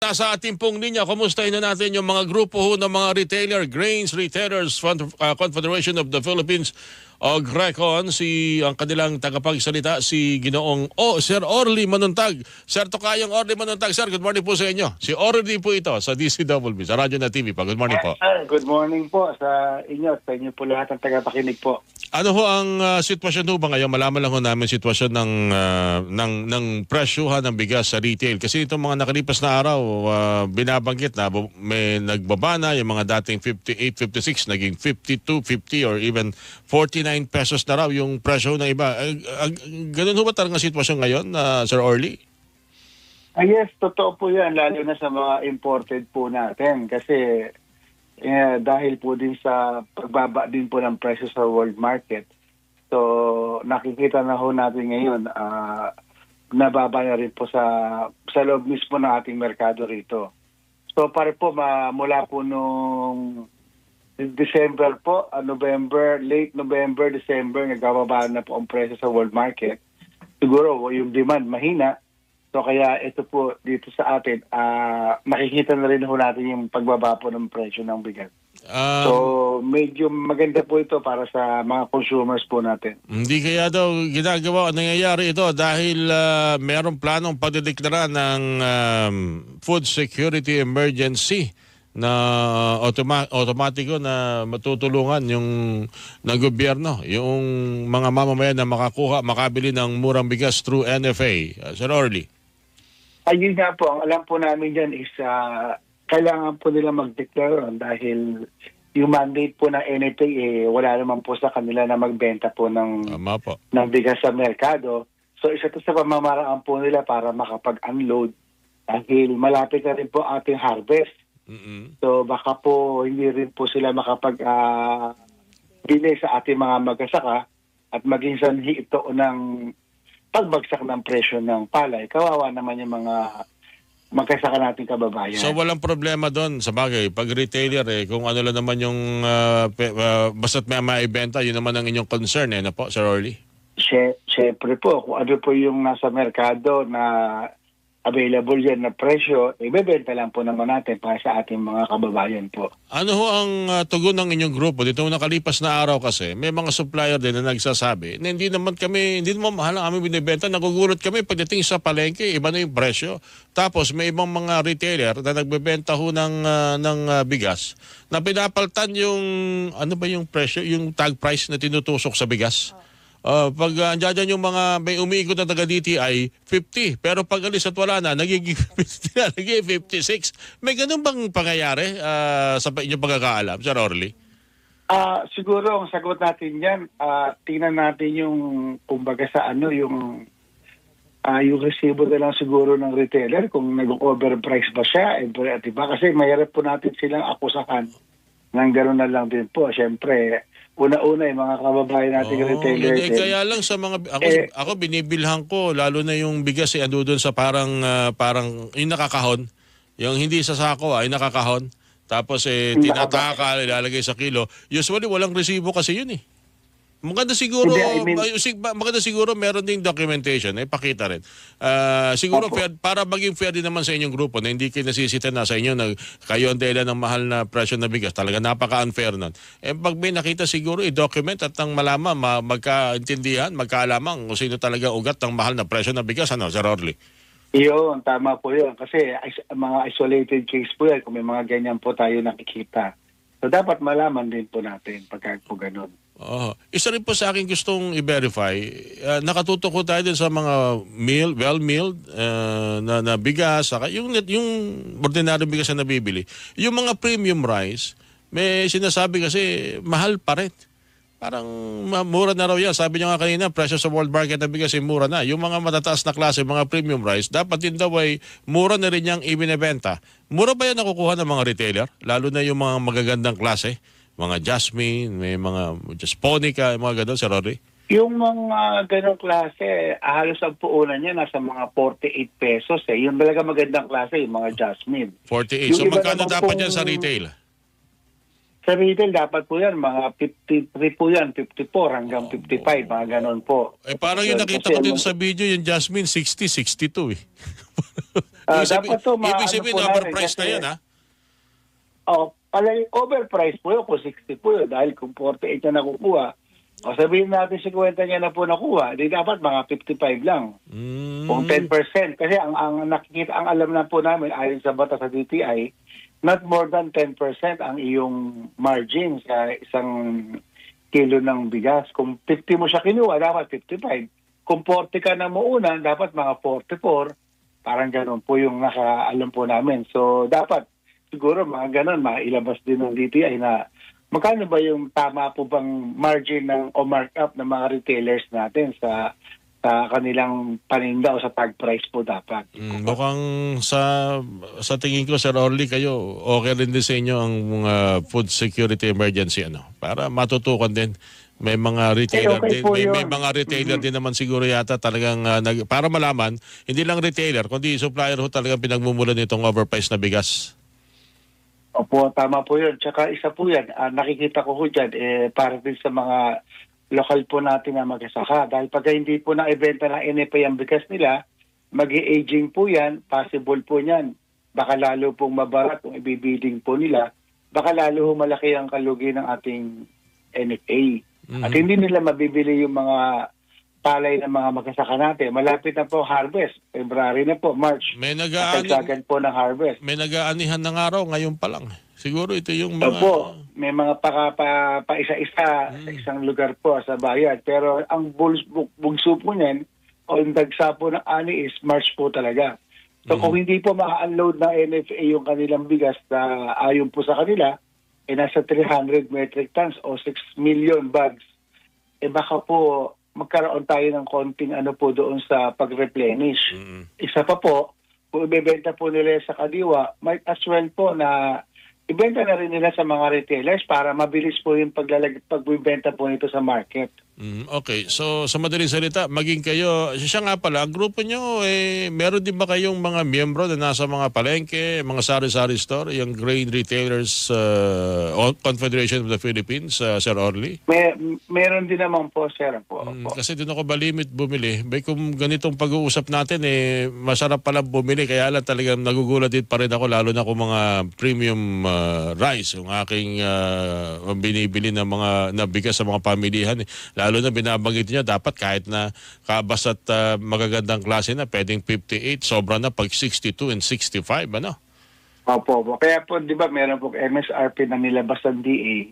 nasa ating pong linya, kumustahin na natin yung mga grupo ho ng mga retailer, Grains Retailers Confederation of the Philippines o GRECON, ang kanilang tagapagsalita, si Ginoong Sir Orly Manuntag. Sir Tokayong Orly Manuntag. Sir, good morning po sa inyo. Si Orly po ito sa DCWB, sa Radyo na TV pa. Good morning po. Good morning po sa inyo at sa inyo po lahat ng tagapakinig po. Ano ho ang sitwasyon ho ba ngayon? Malaman lang ho namin sitwasyon ng presyuhan ng bigas sa retail. Kasi itong mga nakalipas na araw, binabanggit na may nagbaba na yung mga dating 58, 56, naging 52, 50 or even 49 pesos na raw yung presyo ng iba. Ganun ho ba talagang sitwasyon ngayon, Sir Orly? Yes, totoo po yan, lalo na sa mga imported po natin. Kasi dahil po din sa pagbaba din po ng presyo sa world market, so nakikita na ho natin ngayon, nababa na rin po sa loob mismo ng ating merkado rito. So pare po, mula po nung December po, November, late November, December, nagbababa na po ang presyo sa world market. Siguro yung demand mahina. So kaya ito po dito sa atin, makikita na rin ho natin yung pagbaba po ng presyo ng bigas. So medyo maganda po ito para sa mga consumers po natin. Hindi kaya daw ginagawa, nangyayari ito dahil merong planong pagdedeklara ng food security emergency na automatiko na matutulungan yung ng gobyerno, yung mga mamamayan na makabili ng murang bigas through NFA. Sir Orly. Ayun nga po, ang alam po namin dyan is kailangan po nila mag-declare dahil yung mandate po ng NFA, wala naman po sa kanila na magbenta po ng bigas sa merkado. So isa to sa pamamaraan po nila para makapag-unload dahil malapit na rin po ating harvest. So baka po hindi rin po sila makapag-bili sa ating mga magsasaka at maging sanhi ito ng pagbagsak ng presyo ng palay. Kawawa naman yung mga magkasaka nating kababayan. So walang problema doon sa bagay. Pag retailer, kung ano lang naman yung basta't may maibenta, yun naman ang inyong concern na po, Sir Orly? Siyempre po, kung ano po yung nasa merkado na available yan na presyo, ibebenta lang po naman natin para sa ating mga kababayan po. Ano ho ang tugon ng inyong grupo? Dito nakalipas na araw kasi, may mga supplier din na nagsasabi na hindi naman mahal ang aming binibenta. Nagugulat kami pagdating sa palengke, iba na yung presyo. Tapos may ibang mga retailer na nagbebenta ho ng bigas na pinapaltan yung, ano ba yung presyo, yung tag price na tinutusok sa bigas. Pag andyan yung mga may umiikot na taga-DTI, 50. Pero pag alis at wala na, nagiging 50 na, nagiging 56. May ganun bang pangyayari sa inyong pagkakaalam, Sir Orly? Siguro ang sagot natin yan, tingnan natin yung, kumbaga sa yung resibo na lang siguro ng retailer kung nag-overprice ba siya. Diba? Kasi mahirap po natin silang akusahan ng gano'n na lang din po. Siyempre, una-una yung mga kababayan nating retailer. Kaya lang sa mga ako binibilhan ko lalo na yung bigas ando doon sa parang yung nakakahon, yung hindi sa sako yung nakakahon. Tapos tinataka, ilalagay sa kilo. Usually walang resibo kasi yun Maganda siguro meron ding documentation, pakita rin. Siguro fair, para maging fair din naman sa inyong grupo na hindi kayo nasisita na sa inyo na kayo ang dahilan ng mahal na presyo na bigas. Talaga napaka-unfair nun. Pag may nakita siguro i-document at ang malaman, magkaintindihan, magkaalaman kung sino talaga ugat ng mahal na presyo na bigas. Ano, Sir Orly? Yun, tama po yun. Kasi mga isolated case po yan kung may mga ganyan po tayo nakikita. So dapat malaman din po natin pagka po ganun. Isa rin po sa akin gustong i-verify, nakatutok ko tayo din sa mga well-milled na bigas, yung ordinary bigas na nabibili. Yung mga premium rice, may sinasabi kasi mahal pa rin. Parang mura na raw yan. Sabi niyo nga kanina, presyo sa world market na bigas mura na. Yung mga matataas na klase, mga premium rice, dapat din daw ay mura na rin niyang ibinebenta. Mura ba yan nakukuha ng mga retailer? Lalo na yung mga magagandang klase? Mga Jasmine, may mga Jasponica, mga gano'n, Sir Rory? Yung mga gano'ng klase, halos ang puunan niya nasa mga 48 pesos. Yung talaga magandang klase, yung mga Jasmine. 48. So magkano dapat yan sa retail? Sa retail, dapat po yan, mga 53 po yan, 54 hanggang 55, mga gano'n po. Parang yung nakita ko din sa video, yung Jasmine, 60, 62 Dapat to, ibig sabihin, po overpriced na kasi, yan, ha? Overpriced po yun kung 60 po yun dahil kung 48 na nakukuha, o sabihin natin 50 niya na po nakuha, di dapat mga 55 lang. Kung 10%. Kasi ang nakikita, ang alam na po namin ayon sa batas sa DTI, not more than 10% ang iyong margin sa isang kilo ng bigas. Kung 50 mo siya kinuha, dapat 55. Kung 40 ka na mauna, dapat mga 44. Parang ganun po yung nakaalam po namin. So dapat siguro mga ganun, mailabas din ng DTI na magkano ba yung tama po bang margin o markup ng mga retailers natin sa kanilang paninda o sa tag price po dapat. Mukhang sa tingin ko, Sir Orly, kayo okay rin din sa inyo ang food security emergency para matutukan din. May mga retailer okay din, may mga retailer din naman siguro yata talagang para malaman, hindi lang retailer kundi supplier ho talagang pinagmumulan nitong overpriced na bigas. Opo, tama po yun. Tsaka isa po yan, nakikita ko dyan, para din sa mga lokal po natin na mag-asaka. Dahil pag hindi po na-ibenta ng NFA ang bigas nila, mag-i-aging po yan, possible po yan. Baka lalo pong mabarat kung ibibidding po nila, baka lalo malaki ang kalugi ng ating NFA. At hindi nila mabibili yung mga palay ng mga mag-asaka natin. Malapit na po harvest. February na po, March. May nag-aanihan po ng harvest. May nag-aanihan ng araw ngayon pa lang. Siguro ito yung mga... Opo, may mga pa isa-isa sa isang lugar po sa bayan. Pero ang bugso po niyan, o yung dagsa po ng ani is March po talaga. So kung hindi po ma-unload ng NFA yung kanilang bigas na ayon po sa kanila, nasa 300 metric tons o 6 million bags, baka po magkaroon tayo ng konting po doon sa pag-replenish. Isa pa po, kung ibebenta po nila sa kadiwa, might as well po na ibenta na rin nila sa mga retailers para mabilis po yung pagbibenta po nito sa market. Okay, so sa madaling salita, maging kayo, siya nga pala, ang grupo nyo, meron din ba kayong mga miyembro na nasa mga palengke, mga sari-sari store, yung Grain Retailers Confederation of the Philippines, Sir Orly? Meron din naman po, sir. Kasi din ako balimit bumili. Kung ganitong pag-uusap natin, masarap pala bumili, kaya lang talagang nagugulat din pa rin ako, lalo na kung mga premium rice, yung aking binibili na mga nabigas sa mga pamilihan. Lalo na binabanggit niya, dapat kahit na basta't magagandang klase na, pwedeng 58, sobra na pag 62 and 65, Opo. Kaya po, di ba, meron po MSRP na nilabas ng DA,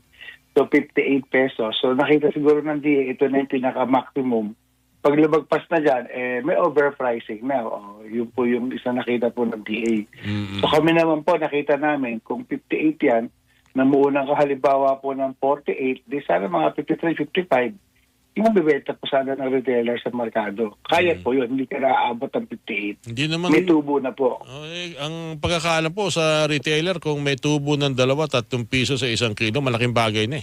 so 58 pesos. So nakita siguro ng DA, ito na yung pinaka-maximum. Pag lumagpas na dyan, may overpricing na. Yun po yung isa nakita po ng DA. So kami naman po, nakita namin, kung 58 yan, na muunang kahalimbawa po ng 48, di sana mga 53, 55, yung bibenta po sana ng retailer sa merkado. Kaya po yun, hindi ka naaabot ng 58. Hindi naman, may tubo na po. Ang pagkakaalam po sa retailer, kung may tubo ng 2-3 piso sa 1 kilo, malaking bagay na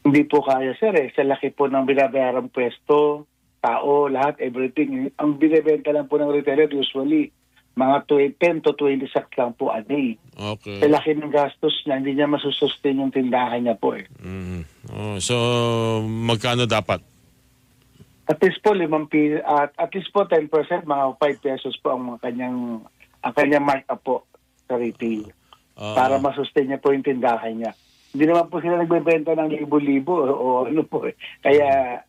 Hindi po kaya, sir. Sa laki po ng binabayarang pwesto, tao, lahat, everything. Ang binibenta lang po ng retailer usually mga 10 to 20 sacks lang po a day. Okay. Sa laki ng gastos niya, hindi niya masusustain yung tindahan niya po So, magkano dapat? At least po, 5 piso, at least po 10%, mga 5 pesos po ang kanyang markup po sa retail. Para masustain niya po yung tindahan niya. Hindi naman po sila nagbebenta ng libo-libo o ano po. Kaya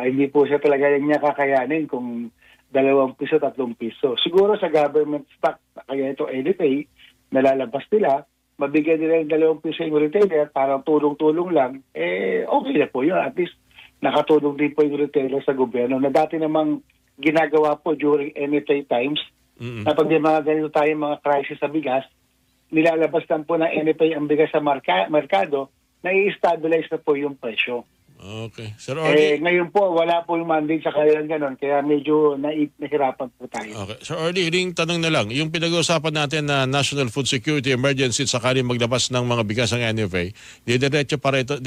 hindi po siya talaga niya kakayanin kung 2 piso, 3 piso. Siguro sa government stock, kaya ito NFA, nalalabas nila, mabigyan nila yung 2 piso yung retailer, parang tulong-tulong lang, okay na po yun. At least, nakatulong din po yung retailer sa gobyerno na dati namang ginagawa po during NFA times, na pag may mga ganito tayong mga crisis sa bigas, nilalabas lang po ng NFA ang bigas sa merkado, na i-stabilize na po yung presyo. Okay. Sir Orly, ngayon po, wala po yung mandate sa kanilang ganon, kaya medyo nahirapan po tayo. Okay. Sir Orly, huling tanong na lang. Yung pinag-uusapan natin na National Food Security Emergency sakaling maglabas ng mga bigas ng NFA, diretso pa rito,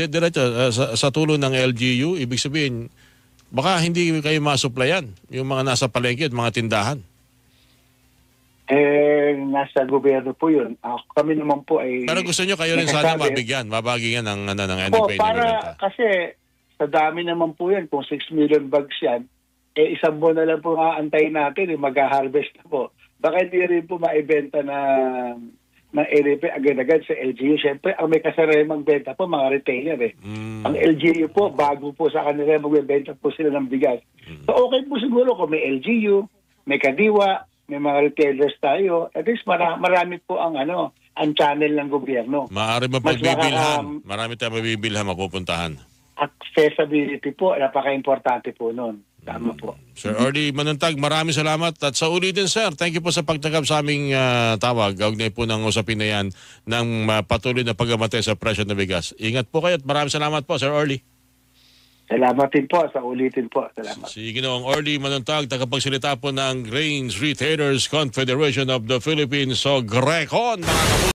sa tulong ng LGU, ibig sabihin, baka hindi kayo masuplayan yung mga nasa palengke at mga tindahan. Nasa gobyerno po yun. Kami naman po ay... Pero gusto nyo kayo rin sana mabagyan ng NFA. Po, para kasi sa dami naman po yan, kung 6 million bags yan, isang buwan na lang po aantayin natin, mag-harvest na po. baka hindi rin po maibenta ng LP agad-agad sa LGU. Siyempre, ang may kasaraya magbenta po, mga retailer eh. Ang LGU po, bago po sa kanila magbenta po sila ng bigas. So okay po siguro kung may LGU, may Kadiwa, may mga retailers tayo. At least marami po ang channel ng gobyerno. Maaari mapagbibilhan. Marami tayong mabibilhan, mapupuntahan. Accessibility po, napaka-importante po nun. Tama po. Sir Orly Manuntag, maraming salamat. At sa ulitin, sir, thank you po sa pagtanggap sa aming tawag. Kaugnay po ng usapin na yan ng patuloy na pagkamatay sa presyo ng bigas. Ingat po kayo at maraming salamat po, Sir Orly. Salamat din po. Sa ulitin po. Salamat. Si Ginoong Orly Manuntag, tagapagsalita po ng Grains Retailers Confederation of the Philippines o GRECON.